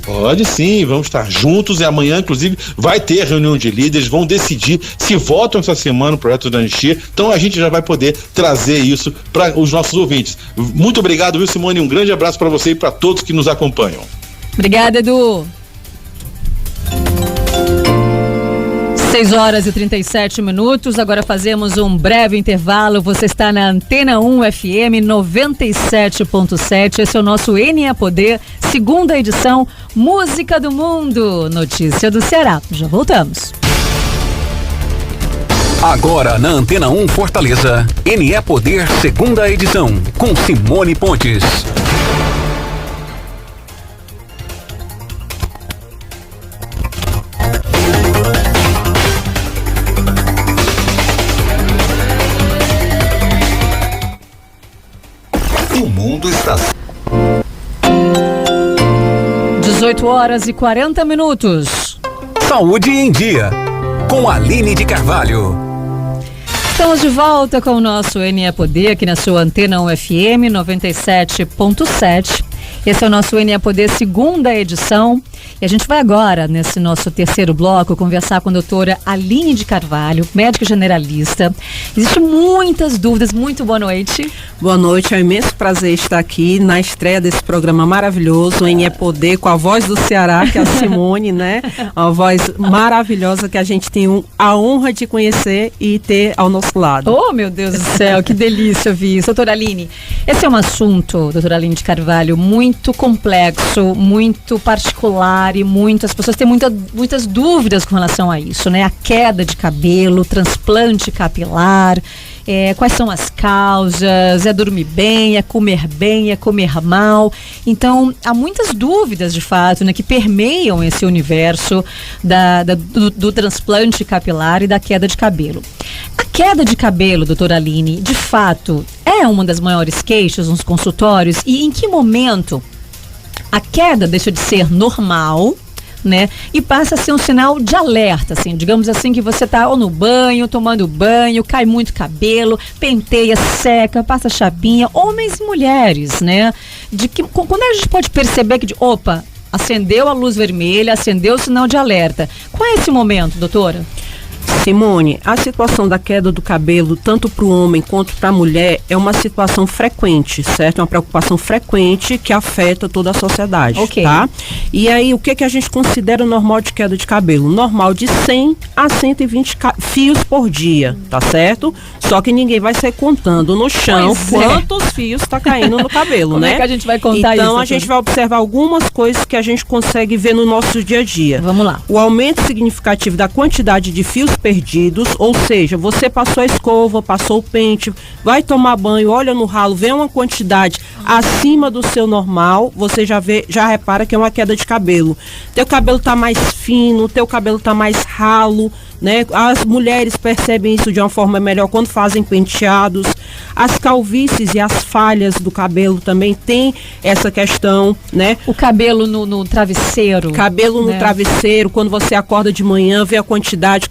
Pode sim, vamos estar juntos, e amanhã, inclusive, vai ter a reunião de líderes, vão decidir se votam essa semana no projeto da anistia. Então a gente já vai poder trazer isso para os nossos ouvintes. Muito obrigado, viu, Simone? Um grande abraço para você e para todos que nos acompanham.
Obrigada, Edu. 6h37, agora fazemos um breve intervalo. Você está na Antena 1 FM 97.7. Esse é o nosso NE Poder, segunda edição, Música do Mundo, notícia do Ceará. Já voltamos.
Agora na Antena 1 Fortaleza, NE Poder, segunda edição, com Simone Pontes.
O mundo está...
18h40.
Saúde em Dia, com Aline de Carvalho.
Estamos de volta com o nosso NE Poder aqui na sua Antena 1 FM 97.7. Esse é o nosso NE Poder, segunda edição. E a gente vai agora, nesse nosso terceiro bloco, conversar com a doutora Aline de Carvalho, médica generalista. Existem muitas dúvidas. Muito boa noite.
Boa noite, é um imenso prazer estar aqui na estreia desse programa maravilhoso, NE Poder, com a voz do Ceará, que é a Simone, né? Uma voz maravilhosa que a gente tem a honra de conhecer e ter ao nosso lado.
Oh, meu Deus do céu, que delícia ouvir isso. Doutora Aline, esse é um assunto, doutora Aline de Carvalho, muito complexo, muito particular popular e as pessoas têm muitas dúvidas com relação a isso, né? A queda de cabelo, transplante capilar, quais são as causas, é dormir bem, é comer mal. Então, há muitas dúvidas, de fato, né, que permeiam esse universo do transplante capilar e da queda de cabelo. A queda de cabelo, doutora Aline, de fato, é uma das maiores queixas nos consultórios, e em que momento a queda deixa de ser normal, né, e passa a ser um sinal de alerta, assim, digamos assim, que você tá ou no banho, tomando banho, cai muito cabelo, penteia, seca, passa chapinha, homens e mulheres, né, quando a gente pode perceber que, opa, acendeu a luz vermelha, acendeu o sinal de alerta. Qual é esse momento, doutora?
Simone, a situação da queda do cabelo, tanto para o homem quanto para a mulher, é uma situação frequente, certo? É uma preocupação frequente que afeta toda a sociedade, tá? E aí, o que a gente considera normal de queda de cabelo? Normal de 100 a 120 fios por dia, tá certo? Só que ninguém vai sair contando no chão quantos fios tá caindo no cabelo,
Como
né?
é que a gente vai contar isso?
Então, a gente vai observar algumas coisas que a gente consegue ver no nosso dia a dia.
Vamos lá.
O aumento significativo da quantidade de fios perdidos, ou seja, você passou a escova, passou o pente, vai tomar banho, olha no ralo, vê uma quantidade acima do seu normal, você já repara que é uma queda de cabelo. Teu cabelo tá mais fino, teu cabelo tá mais ralo, né? As mulheres percebem isso de uma forma melhor quando fazem penteados. As calvícies e as falhas do cabelo também tem essa questão, né?
O cabelo no travesseiro.
Cabelo no travesseiro, quando você acorda de manhã, vê a quantidade,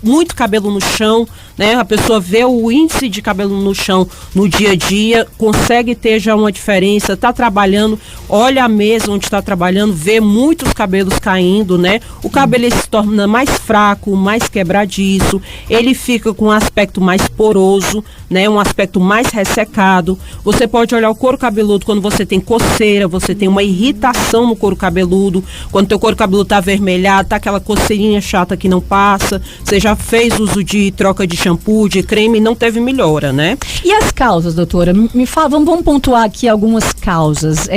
muito cabelo no chão, né? A pessoa vê o índice de cabelo no chão no dia a dia, consegue ter já uma diferença, tá trabalhando, olha a mesa onde está trabalhando, vê muitos cabelos caindo, né? O cabelo se torna mais fraco, mais quebradiço, ele fica com um aspecto mais poroso, né? Um aspecto mais ressecado. Você pode olhar o couro cabeludo quando você tem coceira, você tem uma irritação no couro cabeludo, quando teu couro cabeludo tá avermelhado, tá aquela coceirinha chata que não passa, você já fez uso de troca de shampoo, de creme e não teve melhora, né?
E as causas, doutora? Me fala, vamos pontuar aqui algumas causas.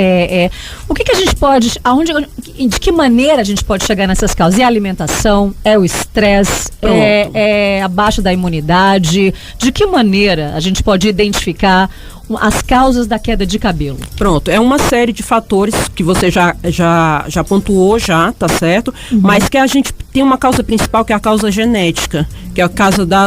O que a gente pode, de que maneira a gente pode chegar nessas causas? É a alimentação? É o estresse? É a baixa da imunidade? De que maneira a gente pode identificar as causas da queda de cabelo?
Pronto, é uma série de fatores que você já pontuou, tá certo? Mas que a gente tem uma causa principal, que é a causa genética, que é a causa da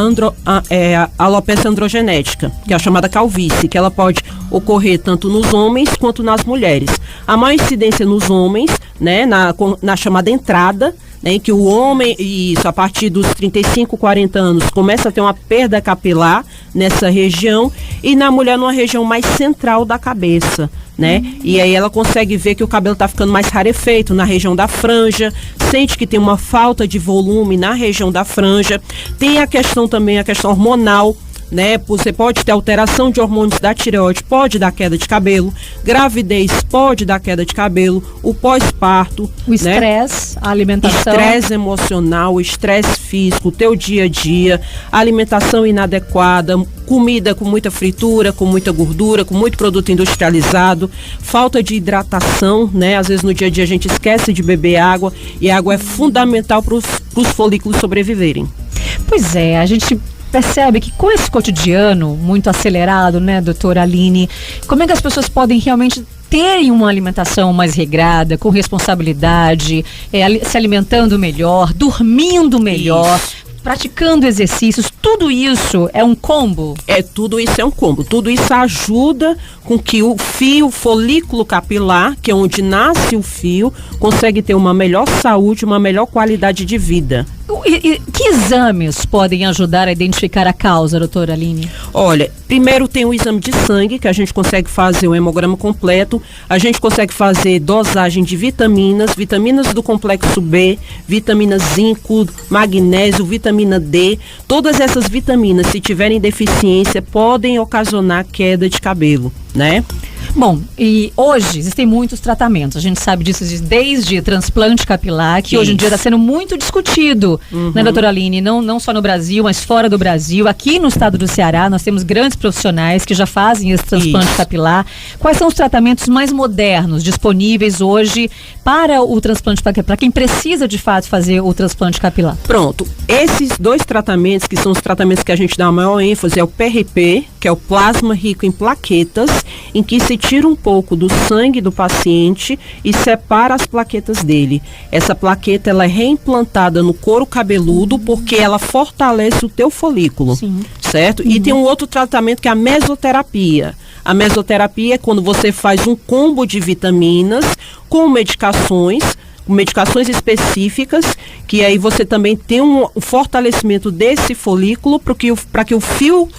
alopecia androgenética, que é a chamada calvície, que ela pode ocorrer tanto nos homens quanto nas mulheres. A maior incidência nos homens, né, na chamada entrada, né, que o homem, isso, a partir dos 35, 40 anos, começa a ter uma perda capilar nessa região, e na mulher numa região mais central da cabeça, né? E aí ela consegue ver que o cabelo está ficando mais rarefeito na região da franja, sente que tem uma falta de volume na região da franja. Tem a questão também, a questão hormonal, né? Você pode ter alteração de hormônios da tireoide, pode dar queda de cabelo, gravidez pode dar queda de cabelo, o pós-parto,
o estresse, né? A alimentação,
estresse emocional, o estresse físico, o teu dia a dia, alimentação inadequada, comida com muita fritura, com muita gordura, com muito produto industrializado, falta de hidratação, né? Às vezes no dia a dia a gente esquece de beber água, e a água é fundamental para os folículos sobreviverem.
Pois é, a gente percebe que com esse cotidiano muito acelerado, né, doutora Aline, como é que as pessoas podem realmente terem uma alimentação mais regrada, com responsabilidade, se alimentando melhor, dormindo melhor, praticando exercícios? Tudo isso é um combo?
Tudo isso é um combo. Tudo isso ajuda com que o folículo capilar, que é onde nasce o fio, consegue ter uma melhor saúde, uma melhor qualidade de vida.
Que exames podem ajudar a identificar a causa, doutora Aline?
Olha, primeiro tem o exame de sangue, que a gente consegue fazer o hemograma completo, a gente consegue fazer dosagem de vitaminas do complexo B, vitamina zinco, magnésio, vitamina D. Todas essas vitaminas, se tiverem deficiência, podem ocasionar queda de cabelo, né?
Bom, e hoje existem muitos tratamentos, a gente sabe disso desde transplante capilar, que hoje em dia está sendo muito discutido, né, doutora Aline? Não só no Brasil, mas fora do Brasil. Aqui no estado do Ceará, nós temos grandes profissionais que já fazem esse transplante capilar. Quais são os tratamentos mais modernos disponíveis hoje para o transplante capilar, para quem precisa de fato fazer o transplante capilar?
Pronto, esses 2 tratamentos, que são os tratamentos que a gente dá a maior ênfase, é o PRP, que é o plasma rico em plaquetas, em que se tira um pouco do sangue do paciente e separa as plaquetas dele. Essa plaqueta, ela é reimplantada no couro cabeludo porque ela fortalece o teu folículo, certo? E tem um outro tratamento que é a mesoterapia. A mesoterapia é quando você faz um combo de vitaminas com medicações específicas, que aí você também tem um fortalecimento desse folículo para que o fio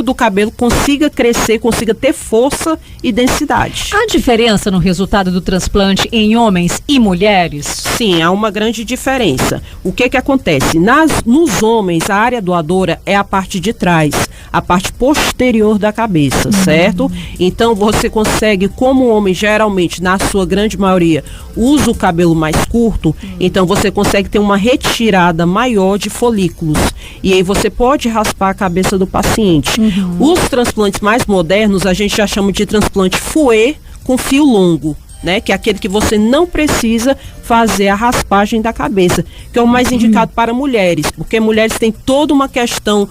do cabelo consiga crescer, consiga ter força e densidade.
Há diferença no resultado do transplante em homens e mulheres?
Sim, há uma grande diferença. O que acontece? Nos homens, a área doadora é a parte de trás, a parte posterior da cabeça, certo? Então você consegue, como o homem geralmente, na sua grande maioria, usa o cabelo mais curto, então você consegue ter uma retirada maior de folículos. E aí você pode raspar a cabeça do paciente. Os transplantes mais modernos, a gente já chama de transplante fouet com fio longo, né? Que é aquele que você não precisa fazer a raspagem da cabeça, que é o mais indicado para mulheres, porque mulheres têm toda uma questão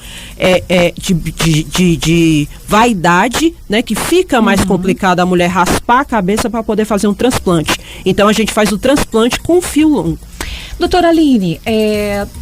de vaidade, né? Que fica mais complicado a mulher raspar a cabeça para poder fazer um transplante. Então a gente faz o transplante com fio longo.
Doutora Aline,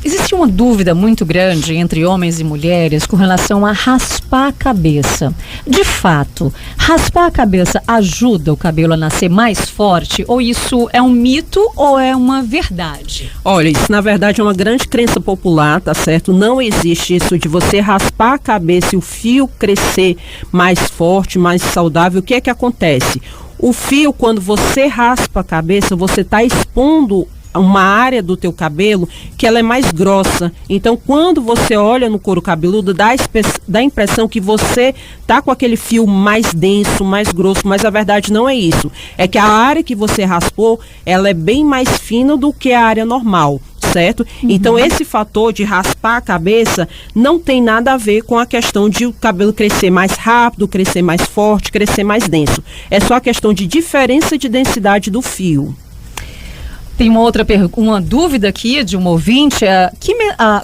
existe uma dúvida muito grande entre homens e mulheres com relação a raspar a cabeça. De fato, raspar a cabeça ajuda o cabelo a nascer mais forte? Ou isso é um mito ou é uma verdade?
Olha, isso na verdade é uma grande crença popular, tá certo? Não existe isso de você raspar a cabeça e o fio crescer mais forte, mais saudável. O que é que acontece? O fio, quando você raspa a cabeça, você está expondo uma área do teu cabelo que ela é mais grossa. Então, quando você olha no couro cabeludo, dá a impressão que você tá com aquele fio mais denso, mais grosso, mas a verdade não é isso. É que a área que você raspou, ela é bem mais fina do que a área normal, certo? Então, esse fator de raspar a cabeça não tem nada a ver com a questão de o cabelo crescer mais rápido, crescer mais forte, crescer mais denso. É só a questão de diferença de densidade do fio.
Tem uma dúvida aqui de um ouvinte,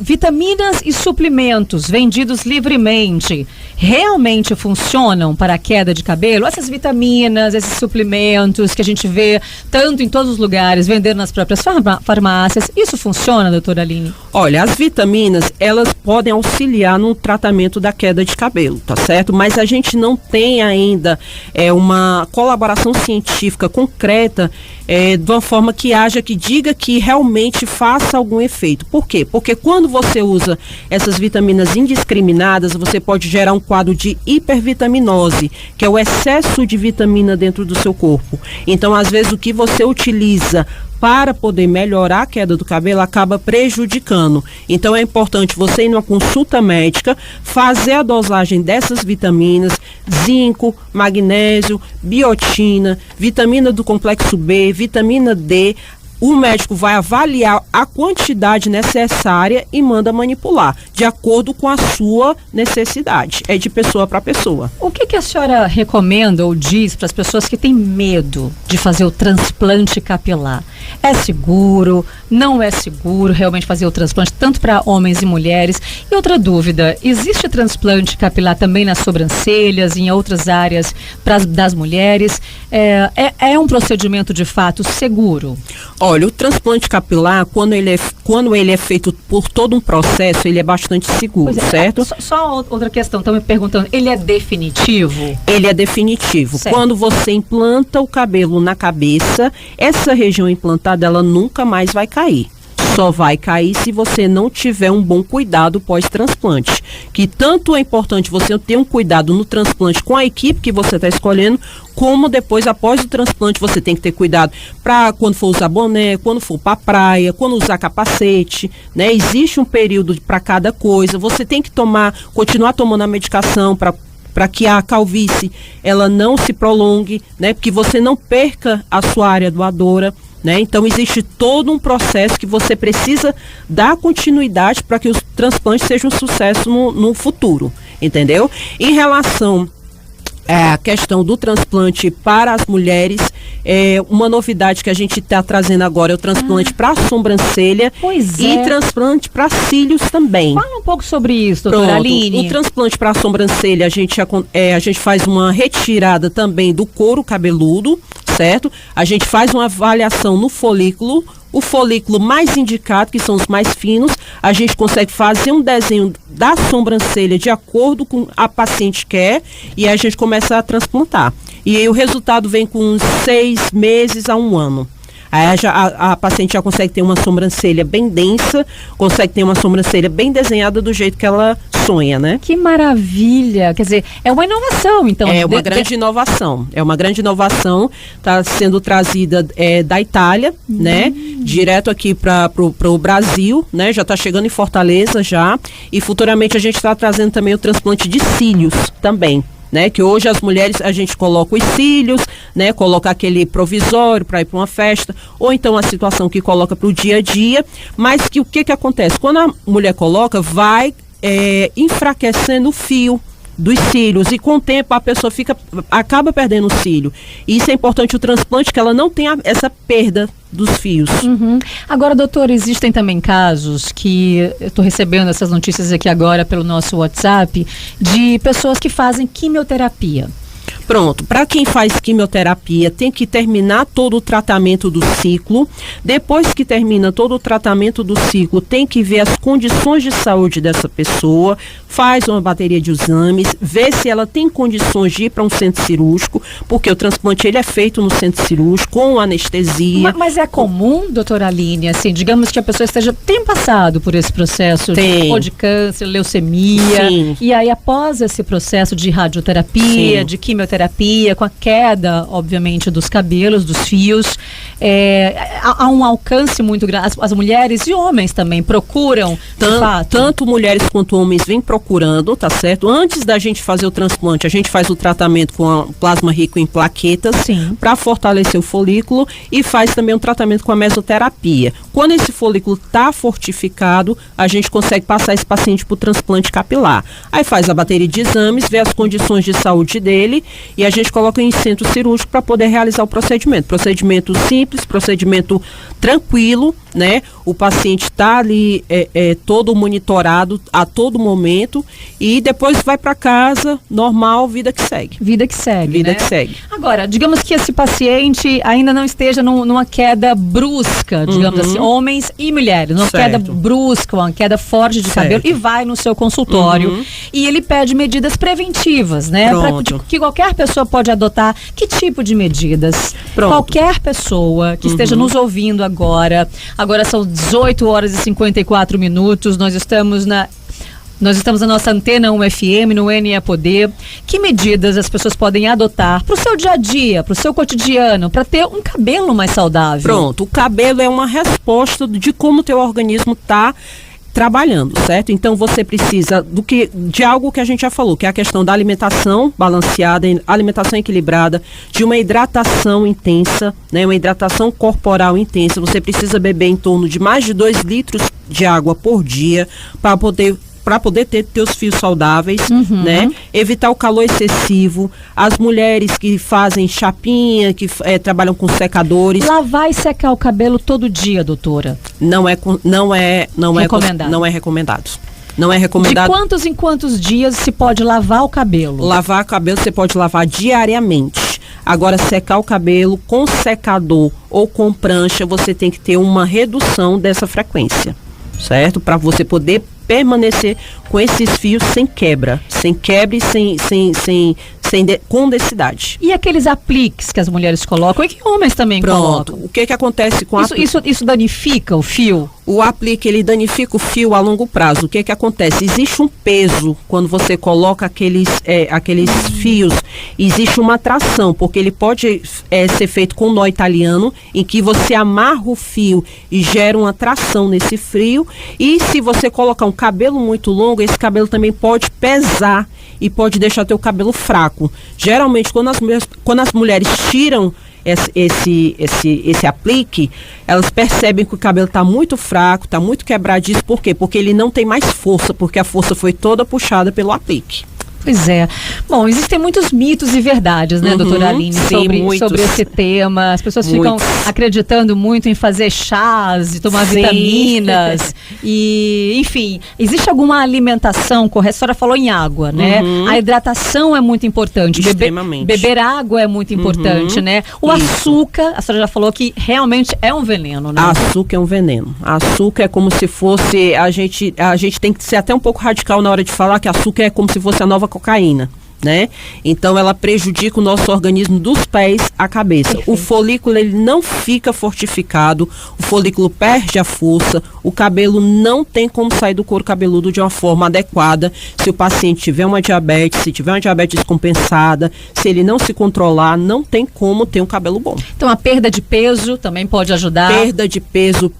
vitaminas e suplementos vendidos livremente realmente funcionam para a queda de cabelo? Essas vitaminas, esses suplementos que a gente vê tanto em todos os lugares, vendendo nas próprias farmácias, isso funciona, doutora Aline?
Olha, as vitaminas, elas podem auxiliar no tratamento da queda de cabelo, tá certo? Mas a gente não tem ainda uma colaboração científica concreta de uma forma que diga que realmente faça algum efeito. Por quê? Porque quando você usa essas vitaminas indiscriminadas, você pode gerar um quadro de hipervitaminose, que é o excesso de vitamina dentro do seu corpo. Então, às vezes, o que você utiliza para poder melhorar a queda do cabelo acaba prejudicando. Então é importante você ir numa consulta médica, fazer a dosagem dessas vitaminas, zinco, magnésio, biotina, vitamina do complexo B, vitamina D. O médico vai avaliar a quantidade necessária e manda manipular, de acordo com a sua necessidade. É de pessoa para pessoa.
O que a senhora recomenda ou diz para as pessoas que têm medo de fazer o transplante capilar? É seguro? Não é seguro realmente fazer o transplante, tanto para homens e mulheres? E outra dúvida, existe transplante capilar também nas sobrancelhas, em outras áreas das mulheres? É um procedimento de fato seguro?
Olha, o transplante capilar, quando ele é feito por todo um processo, ele é bastante seguro, certo?
Só outra questão, estão me perguntando, ele é definitivo?
Ele é definitivo.
Certo.
Quando você implanta o cabelo na cabeça, essa região implantada, ela nunca mais vai cair. Só vai cair se você não tiver um bom cuidado pós-transplante. Que tanto é importante você ter um cuidado no transplante com a equipe que você está escolhendo, como depois, após o transplante, você tem que ter cuidado para quando for usar boné, quando for para a praia, quando usar capacete, né? Existe um período para cada coisa. Você tem que continuar tomando a medicação para para que a calvície ela não se prolongue, né? Porque você não perca a sua área doadora, né? Então existe todo um processo que você precisa dar continuidade para que os transplantes sejam um sucesso no futuro, entendeu? Em relação a questão do transplante para as mulheres, uma novidade que a gente está trazendo agora é o transplante para a sobrancelha e transplante para cílios também.
Fala um pouco sobre isso, doutora Aline.
O transplante para a sobrancelha, a gente faz uma retirada também do couro cabeludo, certo? A gente faz uma avaliação no folículo. O folículo mais indicado, que são os mais finos, a gente consegue fazer um desenho da sobrancelha de acordo com a paciente quer e a gente começa a transplantar. E aí o resultado vem com uns 6 meses a 1 ano. Aí a paciente já consegue ter uma sobrancelha bem densa, consegue ter uma sobrancelha bem desenhada do jeito que ela sonha, né?
Que maravilha! Quer dizer, é uma inovação, então.
É uma grande inovação. É uma grande inovação. Está sendo trazida da Itália, né? Direto aqui para o Brasil, né? Já está chegando em Fortaleza já. E futuramente a gente está trazendo também o transplante de cílios também. Né, que hoje as mulheres, a gente coloca os cílios, né, coloca aquele provisório para ir para uma festa, ou então a situação que coloca para o dia a dia, mas que o que acontece? Quando a mulher coloca, vai enfraquecendo o fio dos cílios e com o tempo a pessoa acaba perdendo o cílio. E isso é importante o transplante, que ela não tenha essa perda dos fios.
Agora, doutora, existem também casos que eu estou recebendo essas notícias aqui agora pelo nosso WhatsApp de pessoas que fazem quimioterapia.
Pronto, para quem faz quimioterapia tem que terminar todo o tratamento do ciclo. Depois que termina todo o tratamento do ciclo, tem que ver as condições de saúde dessa pessoa, faz uma bateria de exames, vê se ela tem condições de ir para um centro cirúrgico, porque o transplante ele é feito no centro cirúrgico com anestesia.
Mas é comum, doutora Aline, assim, digamos que a pessoa tenha passado por esse processo ou de câncer, leucemia, e aí após esse processo de radioterapia, de quimioterapia, com a queda, obviamente, dos cabelos, dos fios, há um alcance muito grande. As mulheres e homens também procuram,
tanto mulheres quanto homens vêm procurando, tá certo? Antes da gente fazer o transplante, a gente faz o tratamento com a plasma rico em plaquetas para fortalecer o folículo e faz também um tratamento com a mesoterapia. Quando esse folículo está fortificado, a gente consegue passar esse paciente para o transplante capilar. Aí faz a bateria de exames, vê as condições de saúde dele e a gente coloca em centro cirúrgico para poder realizar o procedimento. Procedimento simples, procedimento tranquilo, né? O paciente está ali todo monitorado a todo momento e depois vai para casa, normal, vida que segue.
Vida que segue,
Vida
né?
que segue.
Agora, digamos que esse paciente ainda não esteja numa queda brusca, digamos assim, homens e mulheres, uma queda brusca, uma queda forte de cabelo e vai no seu consultório e ele pede medidas preventivas, né? Que qualquer pessoa pode adotar. Que tipo de medidas? Qualquer pessoa que esteja nos ouvindo agora são 18 horas e 54 minutos, nós estamos na nossa Antena 1 FM, no NE Poder. Que medidas as pessoas podem adotar para o seu dia a dia, para o seu cotidiano, para ter um cabelo mais saudável?
Pronto, o cabelo é uma resposta de como o teu organismo está trabalhando, certo? Então você precisa de algo que a gente já falou, que é a questão da alimentação balanceada, alimentação equilibrada, de uma hidratação intensa, né? Uma hidratação corporal intensa. Você precisa beber em torno de mais de 2 litros de água por dia para poder ter teus fios saudáveis, né? Evitar o calor excessivo. As mulheres que fazem chapinha, que trabalham com secadores.
Lavar e secar o cabelo todo dia, doutora?
Não é recomendado. Não é recomendado.
De quantos em quantos dias se pode lavar o cabelo?
Lavar o cabelo você pode lavar diariamente. Agora, secar o cabelo com secador ou com prancha, você tem que ter uma redução dessa frequência, certo? Para você poder permanecer com esses fios sem quebra e com densidade.
E aqueles apliques que as mulheres colocam e que homens também colocam?
O que acontece com
isso danifica o fio?
O aplique, ele danifica o fio a longo prazo. O que acontece? Existe um peso quando você coloca aqueles fios, existe uma tração, porque ele pode ser feito com nó italiano, em que você amarra o fio e gera uma tração nesse fio, e se você colocar um cabelo muito longo, esse cabelo também pode pesar e pode deixar teu cabelo fraco. Geralmente, quando as mulheres tiram esse aplique, elas percebem que o cabelo está muito fraco, está muito quebradiço. Por quê? Porque ele não tem mais força, porque a força foi toda puxada pelo aplique.
Pois é. Bom, existem muitos mitos e verdades, né, doutora Aline, sobre esse tema. As pessoas ficam acreditando muito em fazer chás e tomar vitaminas. E, enfim, existe alguma alimentação correta? A senhora falou em água, né? A hidratação é muito importante.
Extremamente.
Beber água é muito importante, né? O açúcar, a senhora já falou que realmente é um veneno, né?
Açúcar é um veneno. Açúcar é como se fosse... A gente tem que ser até um pouco radical na hora de falar que açúcar é como se fosse a nova cocaína, né? Então ela prejudica o nosso organismo dos pés à cabeça. Perfeito. O folículo, ele não fica fortificado, o folículo perde a força, o cabelo não tem como sair do couro cabeludo de uma forma adequada se o paciente tiver uma diabetes, se tiver uma diabetes descompensada, se ele não se controlar, não tem como ter um cabelo bom.
Então a perda de peso também pode ajudar?
Perda de peso,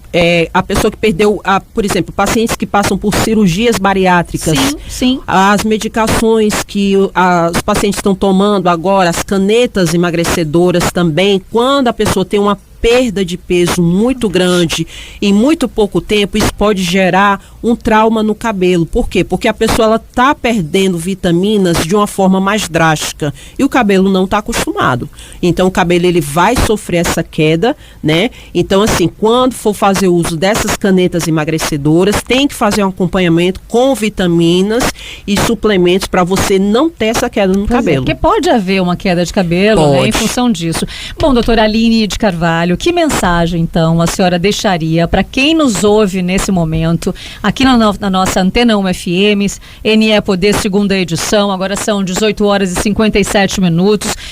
a pessoa que perdeu, por exemplo, pacientes que passam por cirurgias bariátricas,
sim.
As medicações que os pacientes estão tomando agora, as canetas emagrecedoras também, quando a pessoa tem uma perda de peso muito grande em muito pouco tempo, isso pode gerar um trauma no cabelo. Por quê? Porque a pessoa está perdendo vitaminas de uma forma mais drástica e o cabelo não está acostumado. Então o cabelo ele vai sofrer essa queda, né? Então assim, quando for fazer uso dessas canetas emagrecedoras, tem que fazer um acompanhamento com vitaminas e suplementos para você não ter essa queda no cabelo.
Porque pode haver uma queda de cabelo, né, em função disso. Bom, doutora Aline de Carvalho, que mensagem, então, a senhora deixaria para quem nos ouve nesse momento, aqui na nossa Antena 1 FM, NE Poder, segunda edição, agora são 18h57.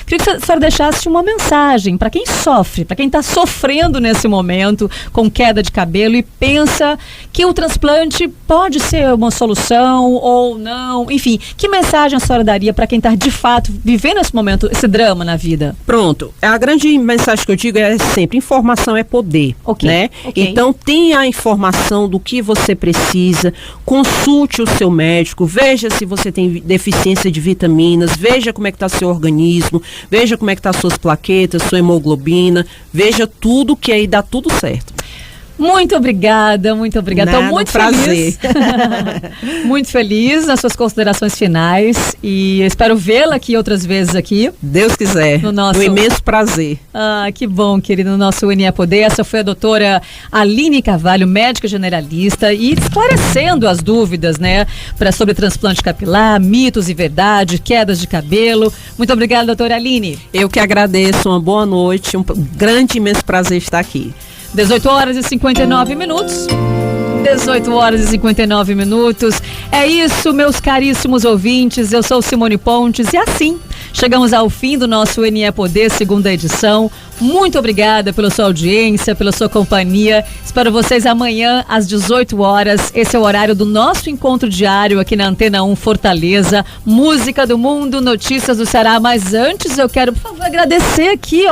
Queria que a senhora deixasse uma mensagem para quem sofre, para quem está sofrendo nesse momento com queda de cabelo e pensa que o transplante pode ser uma solução ou não, enfim, que mensagem a senhora daria para quem está de fato vivendo esse momento, esse drama na vida?
Pronto, a grande mensagem que eu digo é sempre: informação é poder, né? Então tenha a informação do que você precisa, consulte o seu médico, veja se você tem deficiência de vitaminas, veja como é que está seu organismo, veja como é que tá suas plaquetas, sua hemoglobina, veja tudo que aí dá tudo certo.
Muito obrigada, muito obrigada. Estou muito feliz. Muito feliz nas suas considerações finais e espero vê-la aqui outras vezes aqui.
Deus quiser. Um imenso prazer.
Ah, que bom, querido, no nosso NE Poder. Essa foi a doutora Aline Carvalho, médica generalista, e esclarecendo as dúvidas, né, sobre transplante capilar, mitos e verdade, quedas de cabelo. Muito obrigada, doutora Aline.
Eu que agradeço, uma boa noite, um grande, imenso prazer estar aqui.
18h59. 18h59. É isso, meus caríssimos ouvintes. Eu sou Simone Pontes e assim chegamos ao fim do nosso NE Poder, segunda edição. Muito obrigada pela sua audiência, pela sua companhia. Espero vocês amanhã às 18 horas. Esse é o horário do nosso encontro diário aqui na Antena 1 Fortaleza. Música do mundo, notícias do Ceará. Mas antes eu quero, por favor, agradecer aqui,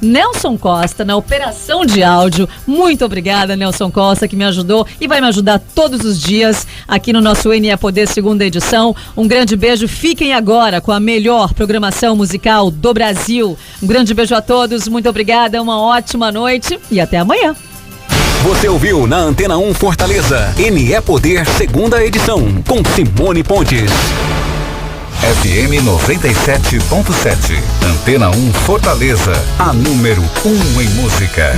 Nelson Costa, na operação de áudio. Muito obrigada, Nelson Costa, que me ajudou e vai me ajudar todos os dias aqui no nosso NE Poder, segunda edição. Um grande beijo. Fiquem agora com a melhor programação musical do Brasil. Um grande beijo a todos. Muito obrigada, uma ótima noite e até amanhã.
Você ouviu na Antena 1 Fortaleza, NE Poder, segunda edição, com Simone Pontes.
FM 97.7. Antena 1 Fortaleza, a número 1 em música.